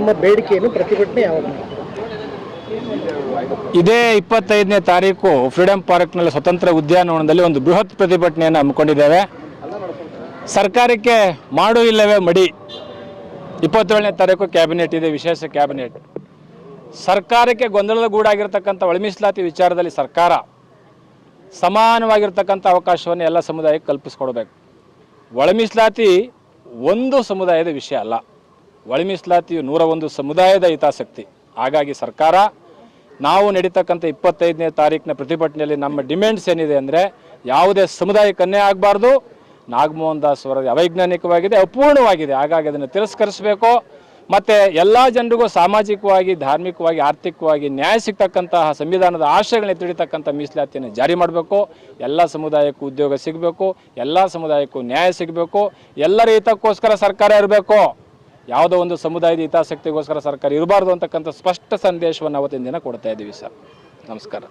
ನಮ್ಮ ಬೇಡಿಕೆಯನ್ನು ಪ್ರತಿಭಟನೆ ಯಾವಾಗ ಮಾಡ್ತೀವಿ? ಇದೇ 25ನೇ ತಾರೀಕು ಫ್ರೀಡಂ ಪಾರ್ಕ್ನಲ್ಲಿ ಸ್ವತಂತ್ರ ಉದ್ಯಾನವನದಲ್ಲಿ ಒಂದು ಬೃಹತ್ ಪ್ರತಿಭಟನೆಯನ್ನು ಹಮ್ಮಿಕೊಂಡಿದ್ದೇವೆ. ಸರ್ಕಾರಕ್ಕೆ ಮಾಡು ಇಲ್ಲವೇ ಮಡಿ. 27ನೇ ತಾರೀಕು ಕ್ಯಾಬಿನೆಟ್ ಇದೆ, ವಿಶೇಷ ಕ್ಯಾಬಿನೆಟ್. ಸರ್ಕಾರಕ್ಕೆ ಗೊಂದಲದ ಗೂಡಾಗಿರ್ತಕ್ಕಂಥ ಒಳ ಮೀಸಲಾತಿ ವಿಚಾರದಲ್ಲಿ ಸರ್ಕಾರ ಸಮಾನವಾಗಿರ್ತಕ್ಕಂಥ ಅವಕಾಶವನ್ನು ಎಲ್ಲ ಸಮುದಾಯಕ್ಕೆ ಕಲ್ಪಿಸ್ಕೊಡ್ಬೇಕು. ಒಳ ಮೀಸಲಾತಿ ಒಂದು ಸಮುದಾಯದ ವಿಷಯ ಅಲ್ಲ, ಒಳ ಮೀಸಲಾತಿಯು 101 ಸಮುದಾಯದ ಹಿತಾಸಕ್ತಿ. ಹಾಗಾಗಿ ಸರ್ಕಾರ ನಾವು ನಡೀತಕ್ಕಂಥ 25ನೇ ತಾರೀಕಿನ ಪ್ರತಿಭಟನೆಯಲ್ಲಿ ನಮ್ಮ ಡಿಮ್ಯಾಂಡ್ಸ್ ಏನಿದೆ ಅಂದರೆ, ಯಾವುದೇ ಸಮುದಾಯಕ್ಕೆ ಅನ್ಯಾಯ ಆಗಬಾರ್ದು. ನಾಗಮೋಹನ್ ದಾಸ್ ವರದಿ ಅವೈಜ್ಞಾನಿಕವಾಗಿದೆ, ಅಪೂರ್ಣವಾಗಿದೆ. ಹಾಗಾಗಿ ಅದನ್ನು ತಿರಸ್ಕರಿಸಬೇಕು. ಮತ್ತು ಎಲ್ಲ ಜನರಿಗೂ ಸಾಮಾಜಿಕವಾಗಿ, ಧಾರ್ಮಿಕವಾಗಿ, ಆರ್ಥಿಕವಾಗಿ ನ್ಯಾಯ ಸಿಗ್ತಕ್ಕಂತಹ ಸಂವಿಧಾನದ ಆಶಯಗಳನ್ನ ಎತ್ತಿಡಿತಕ್ಕಂಥ ಮೀಸಲಾತಿಯನ್ನು ಜಾರಿ ಮಾಡಬೇಕು. ಎಲ್ಲ ಸಮುದಾಯಕ್ಕೂ ಉದ್ಯೋಗ ಸಿಗಬೇಕು, ಎಲ್ಲ ಸಮುದಾಯಕ್ಕೂ ನ್ಯಾಯ ಸಿಗಬೇಕು. ಎಲ್ಲರ ಹಿತಕ್ಕೋಸ್ಕರ ಸರ್ಕಾರ ಇರಬೇಕು, ಯಾವುದೋ ಒಂದು ಸಮುದಾಯದ ಹಿತಾಸಕ್ತಿಗೋಸ್ಕರ ಸರ್ಕಾರ ಇರಬಾರ್ದು ಅಂತಕ್ಕಂಥ ಸ್ಪಷ್ಟ ಸಂದೇಶವನ್ನು ಅವತ್ತಿನ ದಿನ ಕೊಡ್ತಾ ಇದ್ದೀವಿ ಸರ್. ನಮಸ್ಕಾರ.